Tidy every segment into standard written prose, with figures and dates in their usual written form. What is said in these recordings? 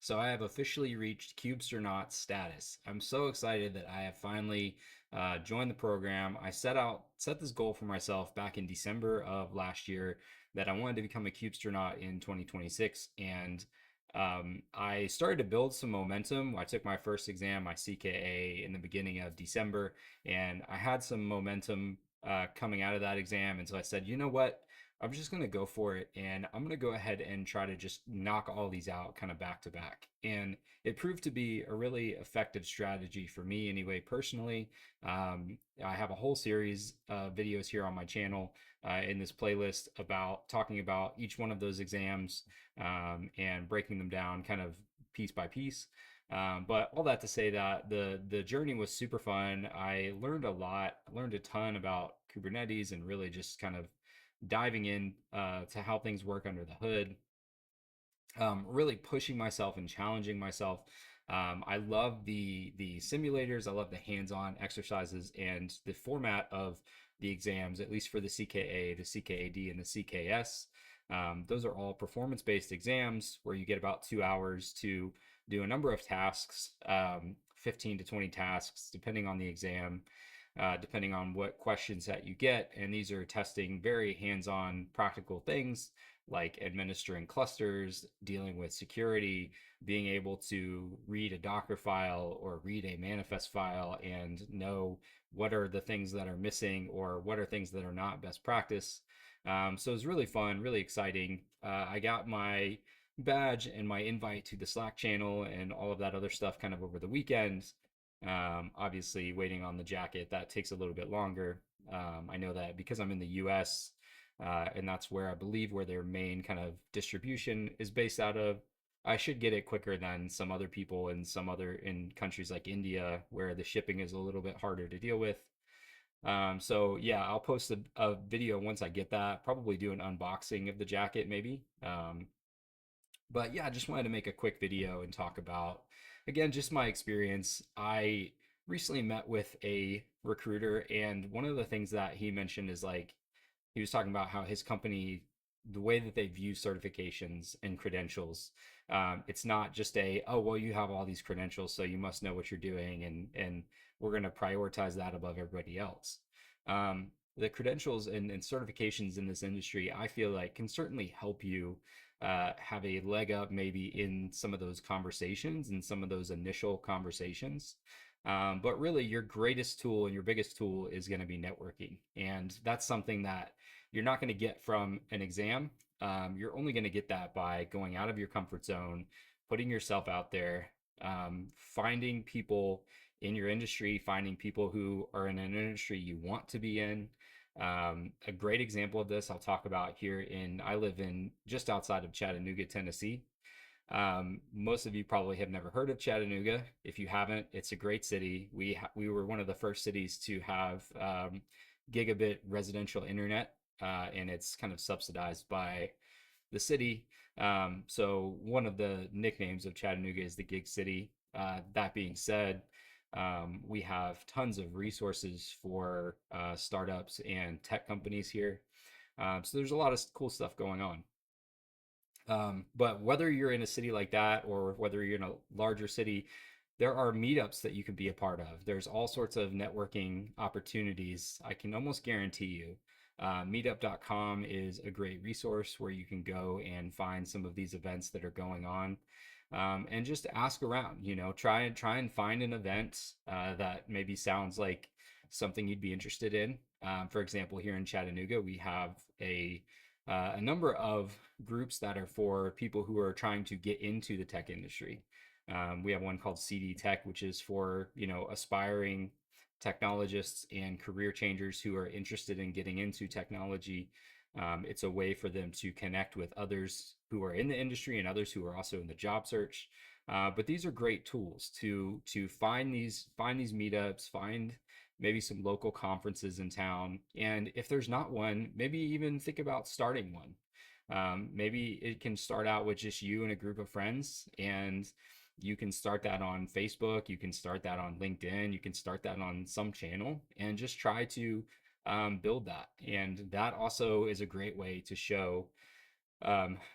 So I have officially reached Kubestronaut status. I'm so excited that I have finally joined the program. I set this goal for myself back in December of last year that I wanted to become a Kubestronaut in 2026, and I started to build some momentum. I took my first exam, my CKA, in the beginning of December, and I had some momentum coming out of that exam. And so I said, you know what? I'm just going to go for it, and I'm going to go ahead and try to just knock all these out kind of back to back. And it proved to be a really effective strategy for me anyway, personally. I have a whole series of videos here on my channel in this playlist about talking about each one of those exams and breaking them down kind of piece by piece. But all that to say that the journey was super fun. I learned a lot, learned a ton about Kubernetes and really just kind of diving in to how things work under the hood, really pushing myself and challenging myself. I love the simulators. I love the hands-on exercises and the format of the exams, at least for the CKA, the CKAD, and the CKS. Those are all performance-based exams where you get about 2 hours to do a number of tasks, 15 to 20 tasks, depending on the exam, depending on what questions that you get. And these are testing very hands-on practical things like administering clusters, dealing with security, being able to read a Docker file or read a manifest file and know what are the things that are missing or what are things that are not best practice. So it was really fun, really exciting. I got my badge and my invite to the Slack channel and all of that other stuff kind of over the weekend. Obviously, waiting on the jacket, that takes a little bit longer. I know that because I'm in the US, and that's where I believe where their main kind of distribution is based out of, I should get it quicker than some other people in in countries like India, where the shipping is a little bit harder to deal with. So yeah, I'll post a video once I get that, probably do an unboxing of the jacket maybe. But yeah, I just wanted to make a quick video and talk about, again, just my experience. I recently met with a recruiter, and one of the things that he mentioned is like, he was talking about how his company, the way that they view certifications and credentials, it's not just oh, well, you have all these credentials, so you must know what you're doing, and we're going to prioritize that above everybody else. The credentials and certifications in this industry, I feel like, can certainly help you have a leg up maybe in some of those conversations and some of those initial conversations. But really, your greatest tool and your biggest tool is going to be networking. And that's something that you're not going to get from an exam. You're only going to get that by going out of your comfort zone, putting yourself out there, finding people in your industry, finding people who are in an industry you want to be in. A great example of this I'll talk about here I live in just outside of Chattanooga, Tennessee. Most of you probably have never heard of Chattanooga. If you haven't, it's a great city. We were one of the first cities to have gigabit residential internet, and it's kind of subsidized by the city. So one of the nicknames of Chattanooga is the Gig City. That being said, we have tons of resources for startups and tech companies here. So there's a lot of cool stuff going on. But whether you're in a city like that or whether you're in a larger city, there are meetups that you can be a part of. There's all sorts of networking opportunities. I can almost guarantee you. Meetup.com is a great resource where you can go and find some of these events that are going on, and just ask around. Try and find an event that maybe sounds like something you'd be interested in. For example, here in Chattanooga, we have a number of groups that are for people who are trying to get into the tech industry. We have one called CD Tech, which is for aspiring technologists and career changers who are interested in getting into technology. It's a way for them to connect with others who are in the industry and others who are also in the job search. But these are great tools to find these meetups, find maybe some local conferences in town. And if there's not one, maybe even think about starting one. Maybe it can start out with just you and a group of friends, and you can start that on Facebook, you can start that on LinkedIn, you can start that on some channel and just try to build that. And that also is a great way to show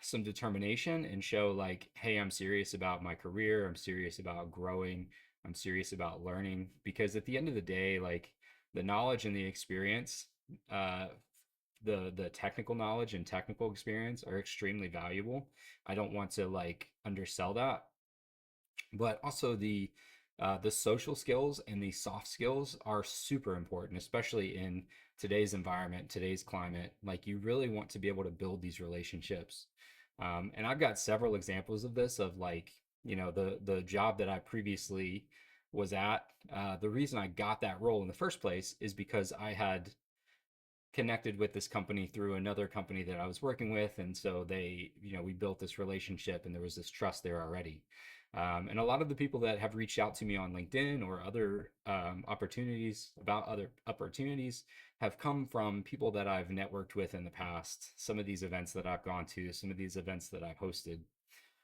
some determination and show like, hey, I'm serious about my career. I'm serious about growing. I'm serious about learning. Because at the end of the day, like the knowledge and the experience, uh, the technical knowledge and technical experience are extremely valuable. I don't want to like undersell that, but also the social skills and the soft skills are super important, especially in today's environment, today's climate. Like you really want to be able to build these relationships. And I've got several examples of this of like, the job that I previously was at. The reason I got that role in the first place is because I had connected with this company through another company that I was working with. And so we built this relationship and there was this trust there already. And a lot of the people that have reached out to me on LinkedIn or other opportunities about other opportunities have come from people that I've networked with in the past. Some of these events that I've gone to, some of these events that I've hosted.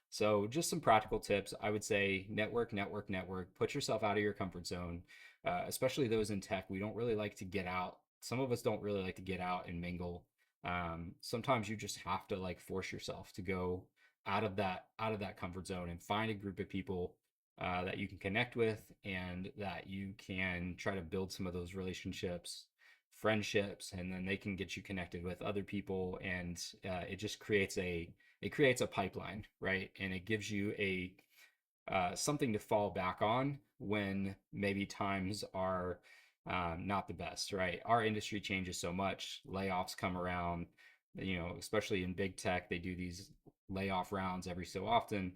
So, just some practical tips. I would say network, network, network. Put yourself out of your comfort zone, especially those in tech. We don't really like to get out. Some of us don't really like to get out and mingle. Sometimes you just have to like force yourself to go out of that comfort zone and find a group of people that you can connect with and that you can try to build some of those relationships, friendships, and then they can get you connected with other people, and it creates a pipeline, right? And it gives you a something to fall back on when maybe times are not the best, right? Our industry changes so much. Layoffs come around, especially in big tech, they do these layoff rounds every so often.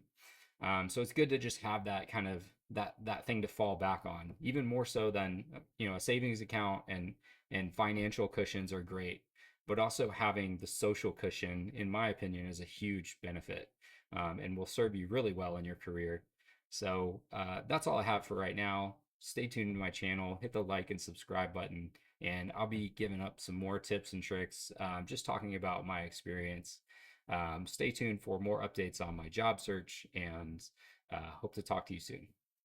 So it's good to just have that kind of that thing to fall back on, even more so than a savings account and financial cushions are great, but also having the social cushion, in my opinion, is a huge benefit, and will serve you really well in your career. So that's all I have for right now. Stay tuned to my channel, hit the like and subscribe button, and I'll be giving up some more tips and tricks, just talking about my experience. Stay tuned for more updates on my job search and hope to talk to you soon.